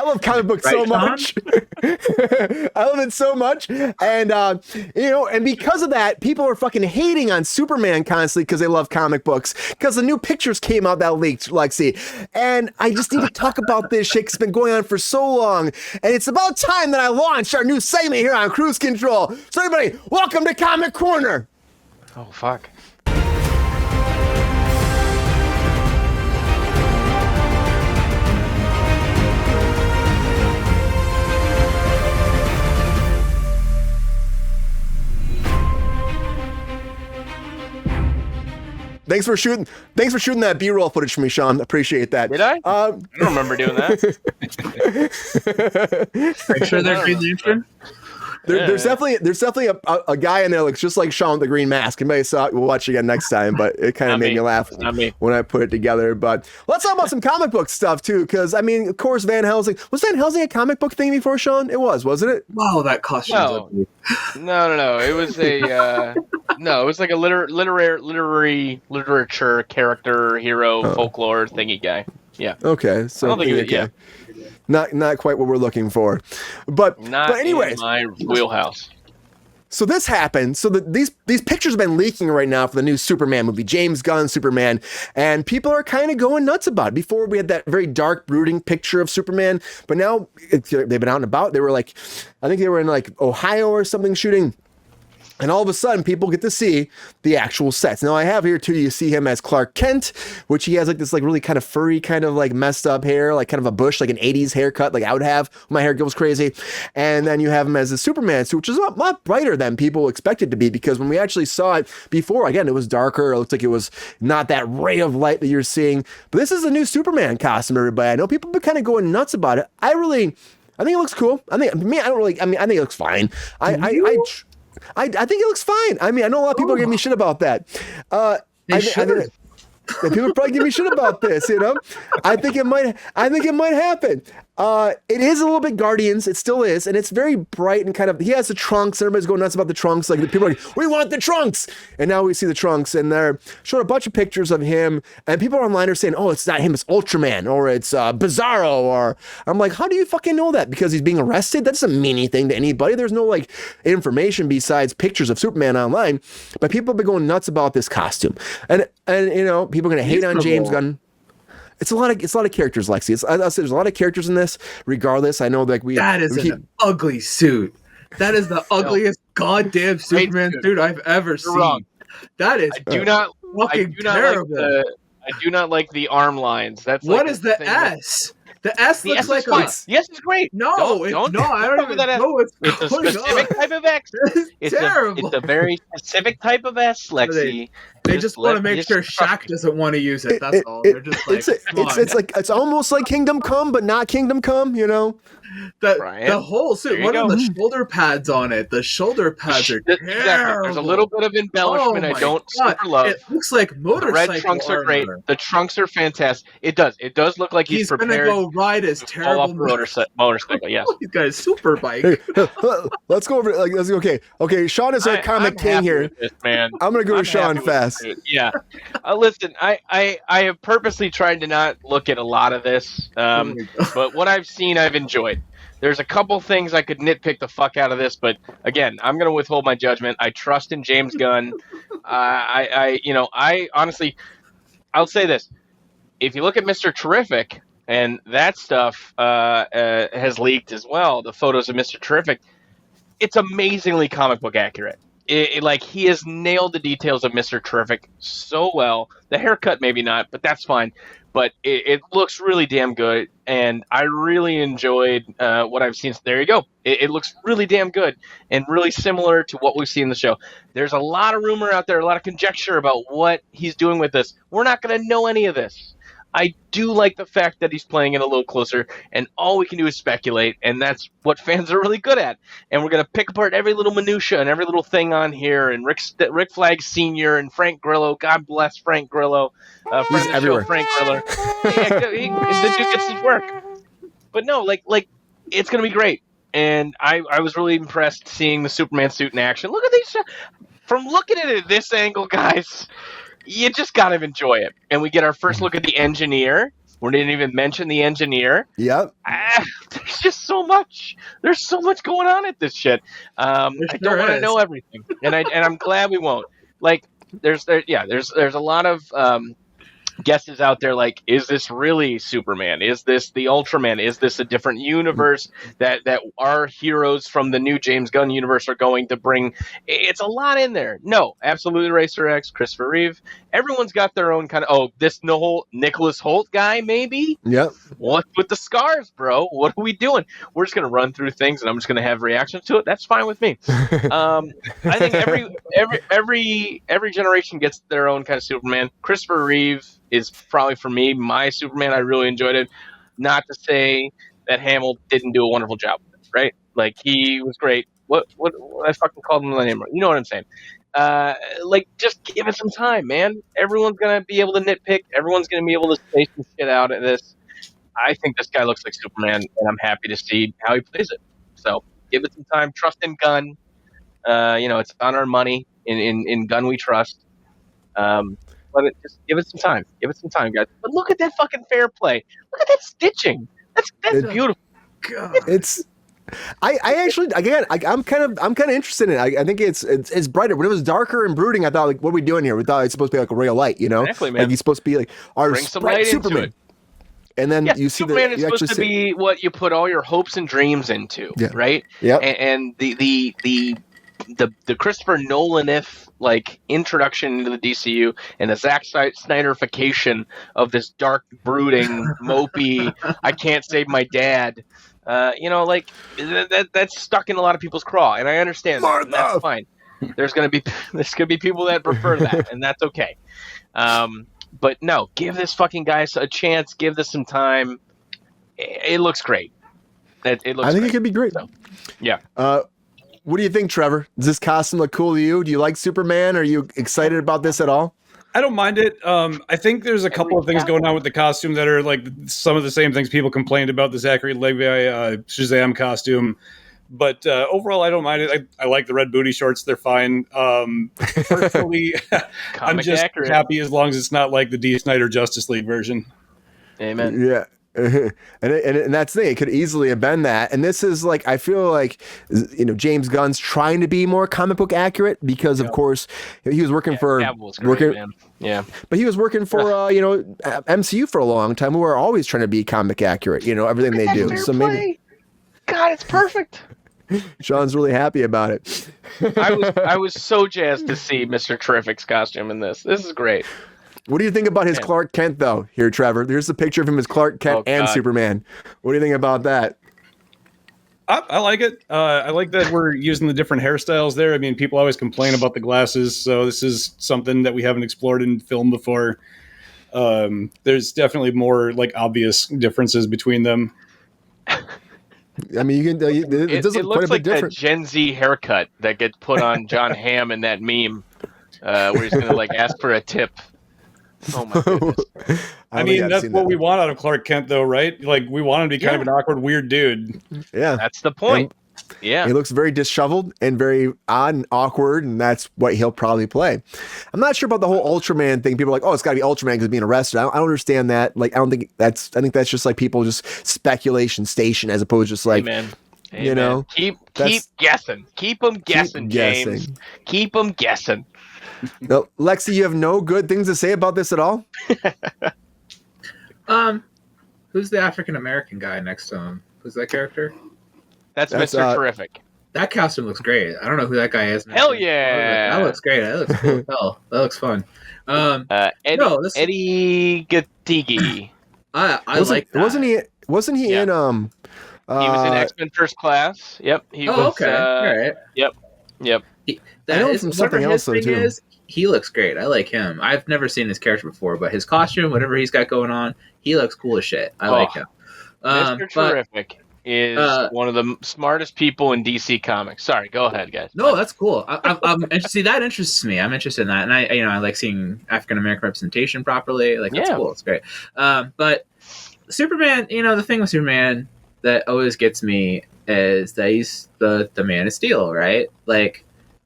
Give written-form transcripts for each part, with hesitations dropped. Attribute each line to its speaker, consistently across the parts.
Speaker 1: I love comic books so much. I love it so much. And, and because of that, people are fucking hating on Superman constantly because they love comic books. Because the new pictures came out that leaked, Lexi. And I just need to talk about this shit. It's been going on for so long. And it's about time that I launched our new segment here on Cruise Control. So everybody, welcome to Comic Corner.
Speaker 2: Oh, fuck.
Speaker 1: Thanks for shooting that B-roll footage for me, Sean. Appreciate that.
Speaker 2: Did I? I don't remember doing that.
Speaker 3: Are you sure they're green lantern?
Speaker 1: There's definitely a guy in there looks just like Sean with the green mask. Anybody saw it? We'll watch it again next time, but it kind of made me laugh when I put it together. But let's talk about some comic book stuff too, because I mean, of course, Van Helsing was Van Helsing a comic book thing before, Sean? It was, wasn't it?
Speaker 3: Wow, that costume.
Speaker 2: No. It was a it was like a literature character hero folklore thingy guy. Yeah.
Speaker 1: Okay. So
Speaker 2: I don't think
Speaker 1: okay. Not quite what we're looking for, but anyways,
Speaker 2: in my wheelhouse.
Speaker 1: So this happened. So these pictures have been leaking right now for the new Superman movie, James Gunn Superman, and people are kind of going nuts about it. Before we had that very dark, brooding picture of Superman, but now they've been out and about. They were like, I think they were in like Ohio or something shooting. And all of a sudden, people get to see the actual sets. Now, I have here, too, you see him as Clark Kent, which he has like this like really kind of furry, kind of like messed up hair, like kind of a bush, like an 80s haircut, like I would have. My hair goes crazy. And then you have him as a Superman suit, which is a lot brighter than people expected to be, because when we actually saw it before, again, it was darker. It looked like it was not that ray of light that you're seeing. But this is a new Superman costume, everybody. I know people have been kind of going nuts about it. I think it looks cool. I think it looks fine. I think it looks fine. I mean, I know a lot of people are giving me shit about that. People probably give me shit about this, you know. I think it might happen. It is a little bit Guardians. It still is, and it's very bright and kind of. He has the trunks. Everybody's going nuts about the trunks. Like people are like, we want the trunks, and now we see the trunks, and they're showing a bunch of pictures of him, and people online are saying, oh, it's not him, it's Ultraman, or it's Bizarro, or I'm like, how do you fucking know that? Because he's being arrested? That doesn't mean anything to anybody. There's no like information besides pictures of Superman online, but people have been going nuts about this costume, and you know, people are gonna hate on James Gunn. It's a lot of characters, Lexi. I'll say there's a lot of characters in this. Regardless, I know like
Speaker 3: that is an ugly suit. That is the ugliest goddamn Superman suit I've ever seen. Wrong. That is terrible.
Speaker 2: I do not like the arm lines. That's
Speaker 3: what is the S? The S looks like a...
Speaker 2: Yes, it's great.
Speaker 3: No, I don't even know what's
Speaker 2: It's a specific type of X. It's terrible. It's a very specific type of S, Lexi.
Speaker 3: They just want to make sure Shaq doesn't want to use it. That's all. They're just like,
Speaker 1: it's almost like Kingdom Come, but not Kingdom Come, you know?
Speaker 3: The whole suit. What are the shoulder pads on it? The shoulder pads are terrible. Exactly.
Speaker 2: There's a little bit of embellishment I don't super love.
Speaker 3: It looks like motorcycle.
Speaker 2: The red trunks are great. The trunks are fantastic. It does look like he's prepared
Speaker 3: gonna go ride his terrible
Speaker 2: motorcycle. Yes,
Speaker 3: he's got a super bike.
Speaker 1: Hey, let's go over. Like, okay. Sean is our comic king here.
Speaker 2: This, man.
Speaker 1: I'm gonna go with Sean fast.
Speaker 2: Yeah. Listen, I have purposely tried to not look at a lot of this, but what I've seen, I've enjoyed. There's a couple things I could nitpick the fuck out of this, but again, I'm going to withhold my judgment. I trust in James Gunn. I honestly, I'll say this. If you look at Mr. Terrific, and that stuff has leaked as well, the photos of Mr. Terrific, it's amazingly comic book accurate. Like, he has nailed the details of Mr. Terrific so well. The haircut, maybe not, but that's fine. But it looks really damn good, and I really enjoyed what I've seen. So there you go. It looks really damn good and really similar to what we've seen in the show. There's a lot of rumor out there, a lot of conjecture about what he's doing with this. We're not going to know any of this. I do like the fact that he's playing it a little closer, and all we can do is speculate, and that's what fans are really good at. And we're going to pick apart every little minutia and every little thing on here, and Rick Flag Sr. and Frank Grillo. God bless Frank Grillo.
Speaker 1: He's everywhere.
Speaker 2: Frank Grillo. The dude gets his work. But no, like it's going to be great. And I was really impressed seeing the Superman suit in action. Look at these. From looking at it at this angle, guys, you just got to enjoy it. And we get our first look at the engineer. We didn't even mention the engineer.
Speaker 1: Yep.
Speaker 2: There's just so much. There's so much going on at this shit. I don't want to know everything, and I'm glad we won't. Like, there's a lot of guesses out there, like, is this really Superman? Is this the Ultraman? Is this a different universe that our heroes from the new James Gunn universe are going to bring? It's a lot in there. No, absolutely, Racer X, Christopher Reeve. Everyone's got their own kind of, this whole Nicholas Hoult guy, maybe?
Speaker 1: Yep.
Speaker 2: What's with the scars, bro? What are we doing? We're just going to run through things, and I'm just going to have reactions to it. That's fine with me. I think every generation gets their own kind of Superman. Christopher Reeve is probably, for me, my Superman. I really enjoyed it. Not to say that Hamill didn't do a wonderful job with it, right? Like, he was great. What I fucking called him the name? You know what I'm saying? Just give it some time, man. Everyone's gonna be able to nitpick. Everyone's gonna be able to say some shit out of this. I think this guy looks like Superman, and I'm happy to see how he plays it. So give it some time. Trust in Gunn. It's on our money. In Gunn we trust. But just give it some time. Give it some time, guys. But look at that fucking fair play. Look at that stitching. That's beautiful.
Speaker 3: God.
Speaker 1: It's. I actually, again, I'm kind of interested in it. I think it's brighter. When it was darker and brooding, I thought, like, what are we doing here? We thought it's supposed to be like a ray of light,
Speaker 2: Exactly, man.
Speaker 1: Like, he's supposed to be like our
Speaker 2: Bring some light
Speaker 1: Superman.
Speaker 2: into it.
Speaker 1: And then you see
Speaker 2: Superman
Speaker 1: that
Speaker 2: is supposed to be what you put all your hopes and dreams into, right?
Speaker 1: Yeah.
Speaker 2: And the Christopher Nolan-if introduction into the DCU and the Zack Snyderification of this dark, brooding, mopey, I can't save my dad. That's stuck in a lot of people's craw, and I understand that, and that's fine. There's gonna be people that prefer that, and that's okay. But no, give this fucking guy a chance. Give this some time. It looks great. I think
Speaker 1: it could be great.
Speaker 2: So, yeah.
Speaker 1: What do you think, Trevor? Does this costume look cool to you? Do you like Superman? Are you excited about this at all?
Speaker 4: I don't mind it. I think there's a couple of things going on with the costume that are like some of the same things people complained about the Zachary Levi Shazam costume. But overall, I don't mind it. I like the red booty shorts. They're fine. Personally, I'm just happy as long as it's not like the D. Snyder Justice League version.
Speaker 2: Amen.
Speaker 1: Yeah. And that's the thing. It could easily have been that. And this is like, I feel like, James Gunn's trying to be more comic book accurate because, of course, he was working for
Speaker 2: man. Yeah,
Speaker 1: but he was working for MCU for a long time. Who are always trying to be comic accurate. Everything they do. So maybe,
Speaker 2: God, it's perfect.
Speaker 1: Sean's really happy about it.
Speaker 2: I was so jazzed to see Mr. Terrific's costume in this. This is great.
Speaker 1: What do you think about his Clark Kent, though? Here, Trevor. There's a picture of him as Clark Kent and Superman. What do you think about that?
Speaker 4: I like it. I like that we're using the different hairstyles there. I mean, people always complain about the glasses, so this is something that we haven't explored in film before. There's definitely more obvious differences between them.
Speaker 1: I mean, you can. It does look quite a bit different.
Speaker 2: That Gen Z haircut that gets put on John Hamm in that meme, where he's gonna ask for a tip. Oh my goodness.
Speaker 4: I mean, that's what we want out of Clark Kent, though, right? We want him to be kind of an awkward, weird dude.
Speaker 1: Yeah,
Speaker 2: that's the point. Yeah,
Speaker 1: he looks very disheveled and very odd and awkward, and that's what he'll probably play. I'm not sure about the whole Ultraman thing. People are like, "Oh, it's got to be Ultraman because being arrested." I don't understand that. I don't think that's. I think that's just people just speculation station as opposed to just
Speaker 2: Amen. Keep guessing. Keep them guessing, James. Keep them guessing.
Speaker 1: No, Lexi, you have no good things to say about this at all?
Speaker 3: Who's the African American guy next to him? Who's that character?
Speaker 2: That's Mr. Terrific.
Speaker 3: That costume looks great. I don't know who that guy is.
Speaker 2: Hell yeah!
Speaker 3: That looks great. That looks cool as hell. That looks fun.
Speaker 2: Eddie Gatigi.
Speaker 3: I like that.
Speaker 1: Wasn't he in
Speaker 2: he was in X-Men First Class. Yep. He was.
Speaker 3: Okay. All right.
Speaker 2: Yep.
Speaker 1: I know from something else though too.
Speaker 3: He looks great. I like him. I've never seen his character before, but his costume, whatever he's got going on, he looks cool as shit. I like him.
Speaker 2: Mr. Terrific is one of the smartest people in DC Comics. Sorry, go ahead, guys.
Speaker 3: No, that's cool. See, that interests me. I'm interested in that, and I like seeing African American representation properly. That's cool. It's great. But Superman, the thing with Superman that always gets me is that he's the Man of Steel, right?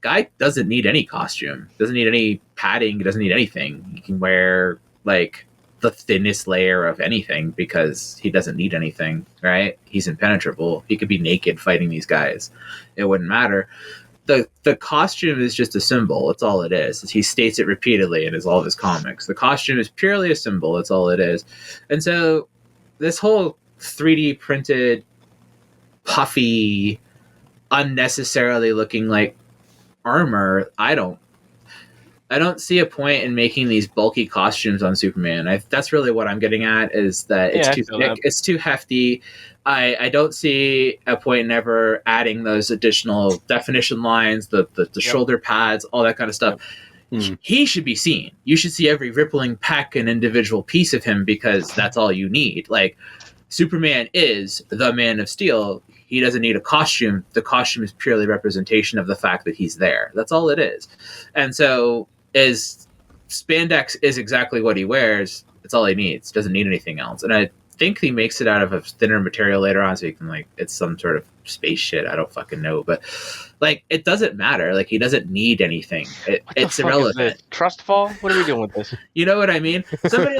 Speaker 3: Guy doesn't need any costume, doesn't need any padding, doesn't need anything. He can wear the thinnest layer of anything because he doesn't need anything, right? He's impenetrable. He could be naked fighting these guys. It wouldn't matter. The costume is just a symbol. That's all it is. He states it repeatedly in all of his comics. The costume is purely a symbol. That's all it is. And so this whole 3D printed, puffy, unnecessarily looking like armor, I don't see a point in making these bulky costumes on Superman. That's really what I'm getting at, is that it's too thick, it's too hefty. I don't see a point in ever adding those additional definition lines, the shoulder pads, all that kind of stuff. He should be seen. You should see every rippling peck and individual piece of him, because that's all you need. Like, Superman is the Man of Steel. He doesn't need a costume. The costume is purely representation of the fact that he's there. That's all it is. And so, as spandex is exactly what he wears, it's all he needs. Doesn't need anything else. And I think he makes it out of a thinner material later on, so he can, like, it's some sort of space shit. I don't fucking know, but like, it doesn't matter. Like, he doesn't need anything. It's irrelevant.
Speaker 2: Trust fall? What are we doing with this?
Speaker 3: You know what I mean? Somebody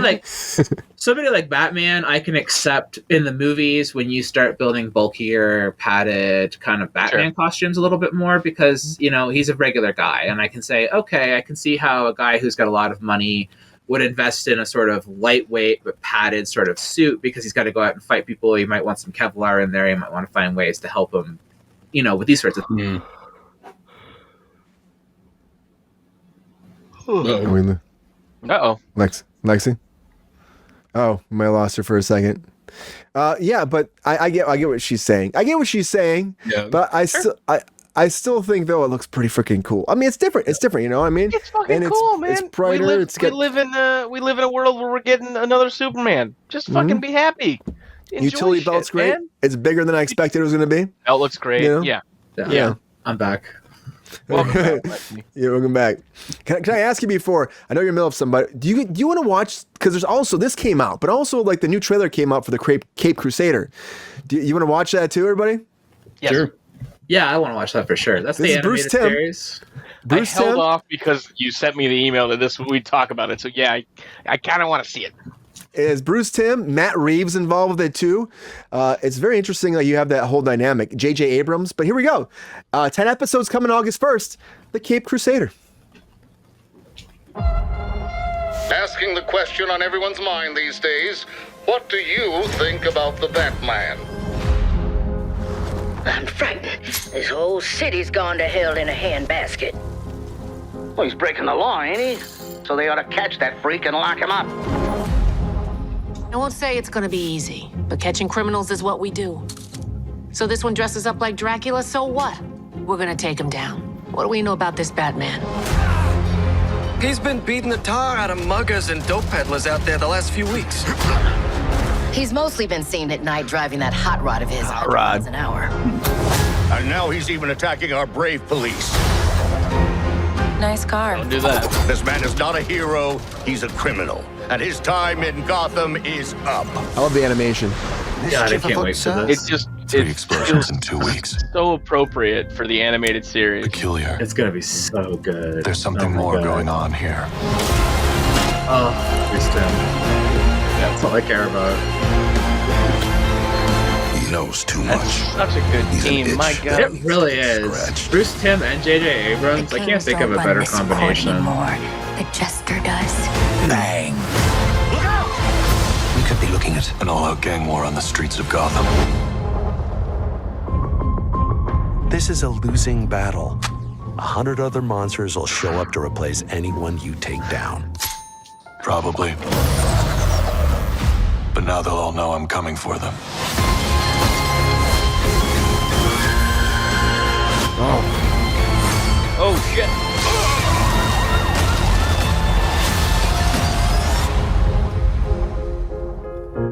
Speaker 3: like Batman, I can accept in the movies when you start building bulkier, padded kind of Batman costumes a little bit more, because, you know, he's a regular guy, and I can say, okay, I can see how a guy who's got a lot of money would invest in a sort of lightweight but padded sort of suit, because he's got to go out and fight people. He might want some Kevlar in there. He might want to find ways to help him, you know, with these sorts of things.
Speaker 2: Uh-oh.
Speaker 1: Lexi? Oh, I might have lost her for a second. Yeah, but I get what she's saying. But I still think, though, it looks pretty freaking cool. I mean, it's different. You know what I mean?
Speaker 2: It's fucking cool, man.
Speaker 1: It's brighter.
Speaker 2: We live in a world where we're getting another Superman. Just fucking be happy. Enjoy
Speaker 1: utility belt's great.
Speaker 2: Man.
Speaker 1: It's bigger than I expected it was going to be.
Speaker 2: Belt looks great. You know?
Speaker 3: Yeah. I'm back.
Speaker 2: Welcome back, Lexi.
Speaker 1: Yeah, welcome back. Can I ask you before? I know you're in the middle of somebody. Do you want to watch? Because there's also, this came out, but also, like, the new trailer came out for the Caped Crusader. Do you want to watch that too, everybody?
Speaker 2: Yes.
Speaker 4: Sure.
Speaker 3: Yeah, I want to watch that for sure. That's the animated series.
Speaker 2: I held off because you sent me the email that we'd talk about it. So yeah, I kind of want to see it.
Speaker 1: Is Bruce Timm, Matt Reeves involved with it too? It's very interesting that you have that whole dynamic. J.J. Abrams, but here we go. 10 episodes coming August 1st. The Caped Crusader.
Speaker 5: Asking the question on everyone's mind these days, what do you think about the Batman?
Speaker 6: I'm frightened. This whole city's gone to hell in a handbasket.
Speaker 7: Well, he's breaking the law, ain't he? So they ought to catch that freak and lock him up.
Speaker 8: I won't say it's gonna be easy, but catching criminals is what we do. So this one dresses up like Dracula, so what? We're gonna take him down. What do we know about this Batman?
Speaker 9: He's been beating the tar out of muggers and dope peddlers out there the last few weeks.
Speaker 6: He's mostly been seen at night driving that hot rod of his 100 miles an hour.
Speaker 5: And now he's even attacking our brave police.
Speaker 8: Nice car.
Speaker 2: Don't do that.
Speaker 5: This man is not a hero, he's a criminal. And his time in Gotham is up.
Speaker 1: I love the animation.
Speaker 3: God, I can't wait for this.
Speaker 2: It's
Speaker 10: 3 explosions in 2 weeks.
Speaker 2: so appropriate for the animated series.
Speaker 10: Peculiar.
Speaker 3: It's going to be so good.
Speaker 10: There's something more going on here.
Speaker 3: Oh, Bruce Timm. That's all I care about.
Speaker 10: He knows too
Speaker 2: That's
Speaker 10: much.
Speaker 2: such a good
Speaker 10: He's an
Speaker 2: team.
Speaker 10: itch
Speaker 2: My
Speaker 10: that
Speaker 2: God.
Speaker 3: It really is.
Speaker 10: Scratched.
Speaker 3: Bruce Timm and J.J. Abrams. I can't think of a better combination.
Speaker 8: The Jester does.
Speaker 10: Bang!
Speaker 9: Look out!
Speaker 10: We could be looking at an all-out gang war on the streets of Gotham.
Speaker 11: This is a losing battle. 100 other monsters will show up to replace anyone you take down.
Speaker 10: Probably. But now they'll all know I'm coming for them.
Speaker 2: Oh shit.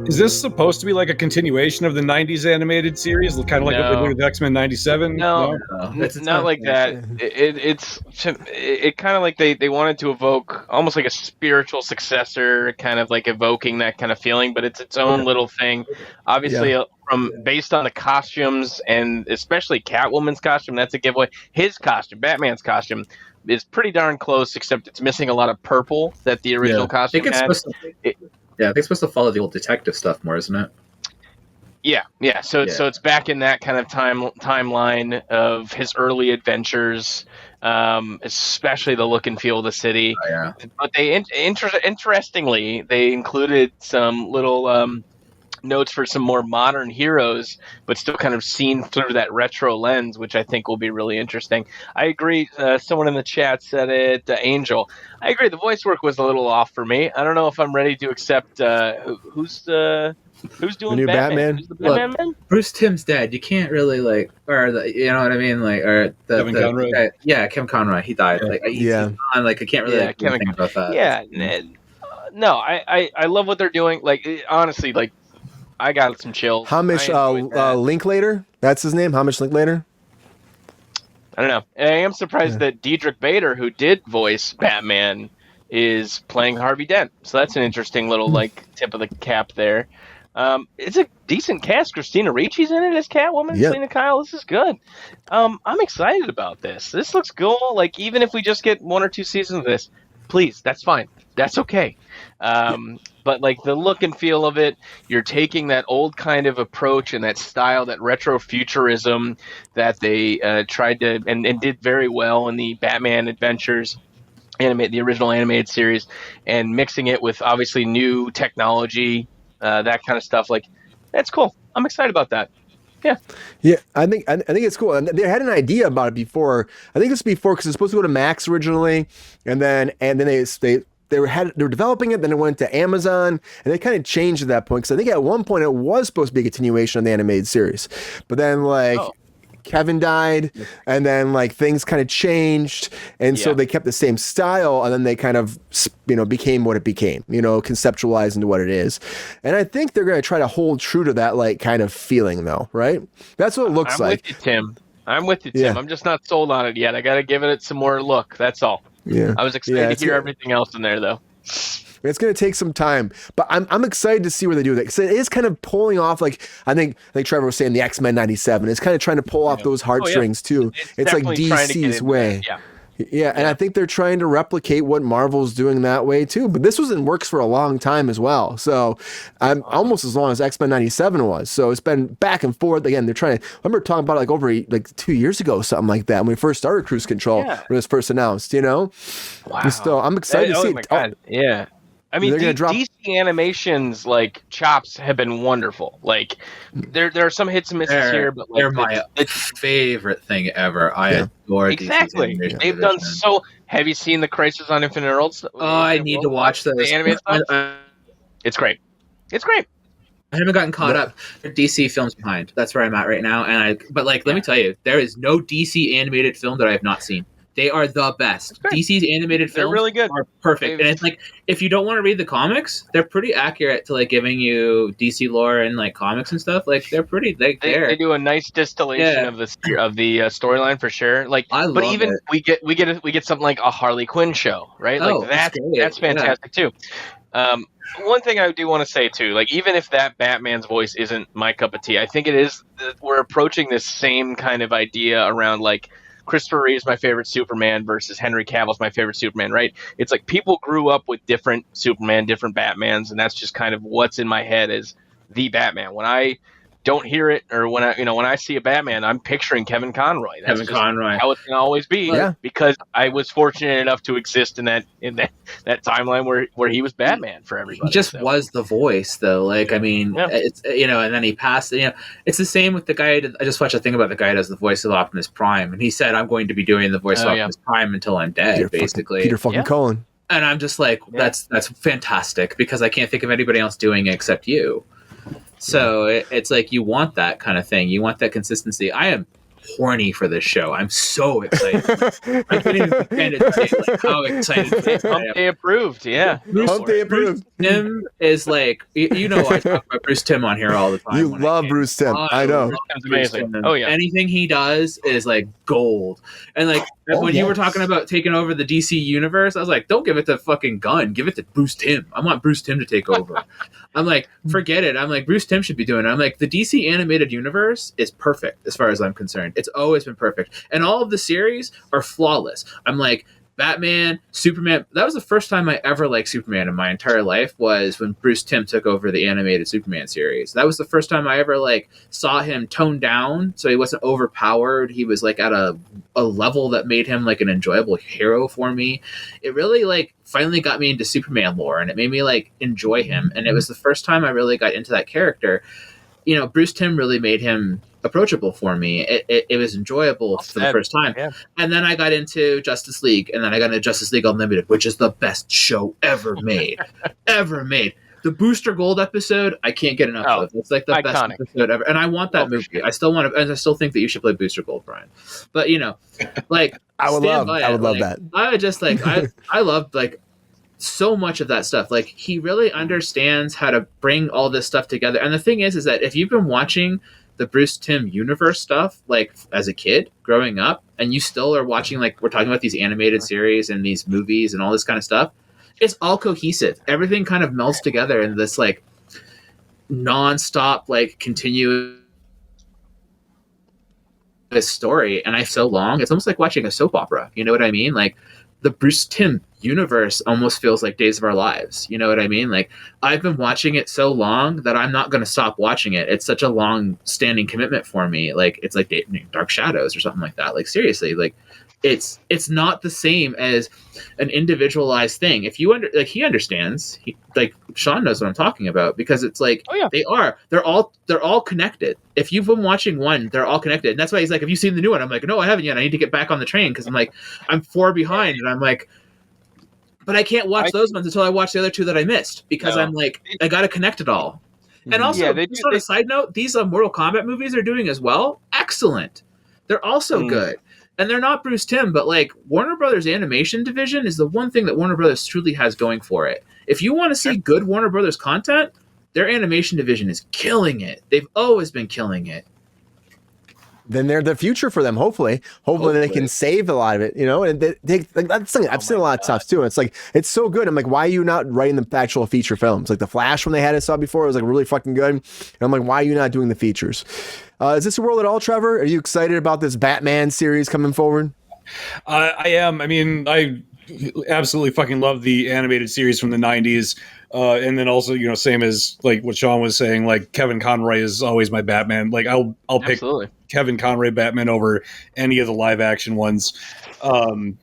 Speaker 4: Is this supposed to be like a continuation of the 90s animated series? Kind of like what they did with X-Men 97?
Speaker 2: No,
Speaker 3: It's
Speaker 2: not like that. It kind of like they wanted to evoke almost like a spiritual successor, kind of like evoking that kind of feeling, but it's its own little thing. Obviously, based on the costumes and especially Catwoman's costume, that's a giveaway. His costume, Batman's costume, is pretty darn close, except it's missing a lot of purple that the original costume had.
Speaker 3: Yeah, I think it's supposed to follow the old detective stuff more, isn't it?
Speaker 2: Yeah. So it's back in that kind of timeline of his early adventures, especially the look and feel of the city.
Speaker 3: Oh, yeah.
Speaker 2: But they interestingly they included some little notes for some more modern heroes, but still kind of seen through that retro lens, which I think will be really interesting. I agree. Someone in the chat said it, Angel. I agree. The voice work was a little off for me. I don't know if I'm ready to accept who's doing
Speaker 1: the new Batman.
Speaker 2: Who's the Batman man?
Speaker 3: Bruce Timm's dead. You can't really you know what I mean?
Speaker 4: Kevin Conroy.
Speaker 3: Kevin Conroy. He died. He's gone. I can't really do anything about that.
Speaker 2: Yeah. No, I love what they're doing. Honestly, I got some chills.
Speaker 1: Hamish Linklater. That's his name. Hamish Linklater.
Speaker 2: I don't know. And I am surprised that Diedrich Bader, who did voice Batman, is playing Harvey Dent. So that's an interesting little tip of the cap there. It's a decent cast. Christina Ricci's in it as Catwoman.
Speaker 1: Yep.
Speaker 2: Selena Kyle. This is good. I'm excited about this. This looks cool. Even if we just get 1 or 2 seasons of this, please, that's fine. That's okay. But the look and feel of it, you're taking that old kind of approach and that style, that retro futurism that they tried to and did very well in the Batman Adventures the original animated series, and mixing it with obviously new technology, that kind of stuff. That's cool. I'm excited about that. Yeah, I think
Speaker 1: it's cool. And they had an idea about it before. I think this was before because it was supposed to go to Max originally, and then they were developing it. Then it went to Amazon, and they kind of changed at that point because I think at one point it was supposed to be a continuation of the animated series, but then Kevin died, and then things kind of changed, and so they kept the same style, and then they kind of became what it became, conceptualized into what it is. And I think they're going to try to hold true to that kind of feeling, though, right? That's what it looks like.
Speaker 2: I'm with you, Tim.
Speaker 1: Yeah.
Speaker 2: I'm just not sold on it yet. I got to give it some more look. That's all.
Speaker 1: Yeah,
Speaker 2: I was excited to hear everything else in there, though.
Speaker 1: It's going to take some time, but I'm excited to see where they do that because it is kind of pulling off, I think, like Trevor was saying, the X-Men '97. It's kind of trying to pull off those heartstrings too. It's like DC's way. Yeah, and I think they're trying to replicate what Marvel's doing that way too. But this was in works for a long time as well. So almost as long as X-Men '97 was. So it's been back and forth. Again, they're trying to. I remember talking about over 2 years ago, something like that, when we first started Cruise Control, when it was first announced.
Speaker 2: Wow.
Speaker 1: And still, I'm excited to see it.
Speaker 2: God. Yeah. I mean, DC Animations chops have been wonderful. There are some hits and misses here, but
Speaker 3: they're my favorite thing ever. I adore
Speaker 2: exactly. They've done so. Have you seen the Crisis on Infinite Worlds?
Speaker 3: Oh, I need to watch those.
Speaker 2: The animated stuff? It's great. It's great.
Speaker 3: I haven't gotten caught up. DC films behind. That's where I'm at right now. But let me tell you, there is no DC animated film that I have not seen. They are the best. DC's animated films
Speaker 2: really good.
Speaker 3: Are perfect. And it's if you don't want to read the comics, they're pretty accurate to giving you DC lore and comics and stuff. They're pretty they
Speaker 2: do a nice distillation of the storyline for sure. But even it. we get something like a Harley Quinn show, right? That's fantastic too. One thing I do want to say too, even if that Batman's voice isn't my cup of tea, I think it is. We're approaching this same kind of idea around Christopher Reeve's my favorite Superman versus Henry Cavill's my favorite Superman, right? It's people grew up with different Superman, different Batmans, and that's just kind of what's in my head as the Batman. When I don't hear it, or when I see a Batman, I'm picturing Kevin Conroy. That's just how it's gonna always be.
Speaker 1: Yeah.
Speaker 2: Because I was fortunate enough to exist in that timeline where he was Batman for everybody.
Speaker 3: He just was the voice, though. It's and then he passed. It's the same with the guy. I just watched a thing about the guy who does the voice of Optimus Prime, and he said, "I'm going to be doing the voice of Optimus Prime until I'm dead."
Speaker 1: Peter fucking Cullen.
Speaker 3: And I'm just that's fantastic because I can't think of anybody else doing it except you. So it's you want that kind of thing. You want that consistency. I am horny for this show. I'm so excited. I can't even begin to say how excited for this I am.
Speaker 2: They approved, yeah.
Speaker 3: Bruce Timm is I talk about Bruce Timm on here all the time.
Speaker 1: You love Bruce Timm. I know.
Speaker 2: That's amazing. Oh yeah.
Speaker 3: Anything he does is gold. And when you were talking about taking over the DC universe, I was don't give it to fucking Gunn. Give it to Bruce Timm. I want Bruce Timm to take over. I'm forget it. I'm Bruce Timm should be doing it. I'm the DC animated universe is perfect as far as I'm concerned. It's always been perfect. And all of the series are flawless. I'm Batman, Superman. That was the first time I ever liked Superman in my entire life, was when Bruce Timm took over the animated Superman series. That was the first time I ever like saw him toned down, so he wasn't overpowered. He was like at a level that made him like an enjoyable hero for me. It really like finally got me into Superman lore, and it made me like enjoy him. And it was the first time I really got into that character. You know, Bruce Timm really made him approachable for me. It was enjoyable for the first time. Yeah. And then I got into Justice League, and then I got into Justice League Unlimited, which is the best show ever made. Ever made. The Booster Gold episode, I can't get enough of. It's like the best episode ever. And I want that movie. I still want to, and I still think that you should play Booster Gold, Brian. But you know, like
Speaker 1: I would love that.
Speaker 3: I just like I loved like so much of that stuff. Like he really understands how to bring all this stuff together. And the thing is that if you've been watching the Bruce Timm universe stuff, like as a kid growing up, and you still are watching, like we're talking about these animated series and these movies and all this kind of stuff, it's all cohesive. Everything kind of melds together in this like non-stop, like continuous story. And so long, it's almost like watching a soap opera. You know what I mean? Like the Bruce Timm universe almost feels like Days of Our Lives. You know what I mean? Like I've been watching it so long that I'm not going to stop watching it. It's such a long standing commitment for me. Like it's like Dark Shadows or something like that. Like seriously, like it's not the same as an individualized thing. If you he understands, like Sean knows what I'm talking about, because it's like, they're all connected. If you've been watching one, they're all connected. And that's why he's like, have you seen the new one? I'm like, no, I haven't yet. I need to get back on the train. Cause I'm like, I'm 4 behind, and I'm like, but I can't watch those ones until I watch the other 2 that I missed, because I'm like, I got to connect it all. And also, just on a side note, these Mortal Kombat movies are doing as well. Excellent. They're also good. And they're not Bruce Timm, but like Warner Brothers animation division is the one thing that Warner Brothers truly has going for it. If you want to see good Warner Brothers content, their animation division is killing it. They've always been killing it.
Speaker 1: Then they're the future for them. Hopefully they can save a lot of it, you know. And like that's something I've seen a lot of stuff too. And it's like, it's so good. I'm like, why are you not writing the actual feature films? Like the Flash, when they had it, saw before, it was like really fucking good. And I'm like, why are you not doing the features? Is this your world at all, Trevor? Are you excited about this Batman series coming forward?
Speaker 4: I am. I mean, I absolutely fucking love the animated series from the 90s. And then also, you know, same as like what Sean was saying, like Kevin Conroy is always my Batman. Like I'll pick Kevin Conroy Batman over any of the live action ones.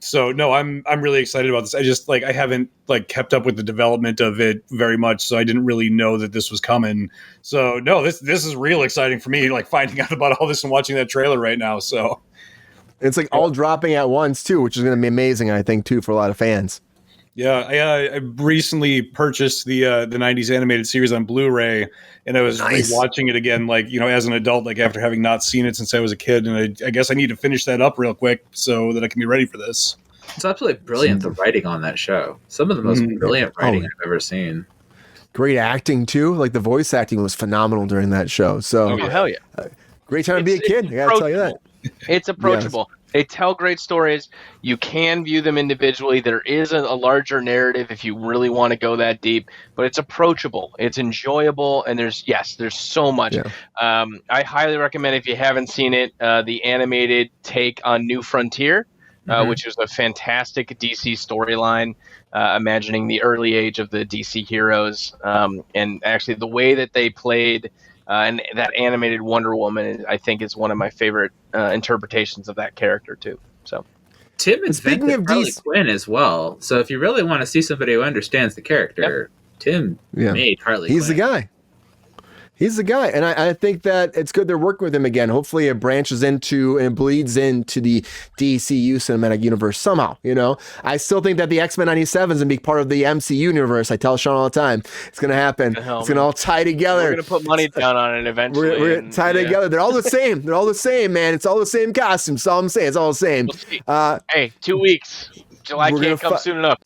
Speaker 4: So no, I'm really excited about this. I just like, I haven't like kept up with the development of it very much, so I didn't really know that this was coming. So no, this is real exciting for me, like finding out about all this and watching that trailer right now. So
Speaker 1: it's like all dropping at once too, which is going to be amazing, I think, too, for a lot of fans.
Speaker 4: Yeah, I recently purchased the 90s animated series on Blu-ray, and I was watching it again, like, you know, as an adult, like after having not seen it since I was a kid, and I guess I need to finish that up real quick so that I can be ready for this.
Speaker 3: It's absolutely brilliant, the writing on that show. Some of the most brilliant writing I've ever seen.
Speaker 1: Great acting too, like the voice acting was phenomenal during that show. So
Speaker 2: hell yeah,
Speaker 1: great time to be a kid. I gotta tell you that.
Speaker 2: It's approachable. Yes. They tell great stories. You can view them individually. There is a larger narrative if you really want to go that deep, but it's approachable. It's enjoyable, and there's so much. Yeah. I highly recommend, if you haven't seen it, the animated take on New Frontier, which is a fantastic DC storyline, imagining the early age of the DC heroes, and actually the way that they played and that animated Wonder Woman, I think, is one of my favorite interpretations of that character too. So
Speaker 3: Tim invented Harley Quinn as well. So if you really want to see somebody who understands the character, Tim made Harley Quinn.
Speaker 1: He's the guy. He's the guy. And I think that it's good they're working with him again. Hopefully it branches into and bleeds into the DCU cinematic universe somehow, you know? I still think that the X-Men 97 is going to be part of the MCU universe. I tell Sean all the time. It's going to happen. It's going to all tie together.
Speaker 2: We're going to put money down on it eventually.
Speaker 1: We're going to tie together. They're all the same. They're all the same, man. It's all the same costumes. That's all I'm saying. It's all the same.
Speaker 2: Hey, 2 weeks. July can't come soon enough.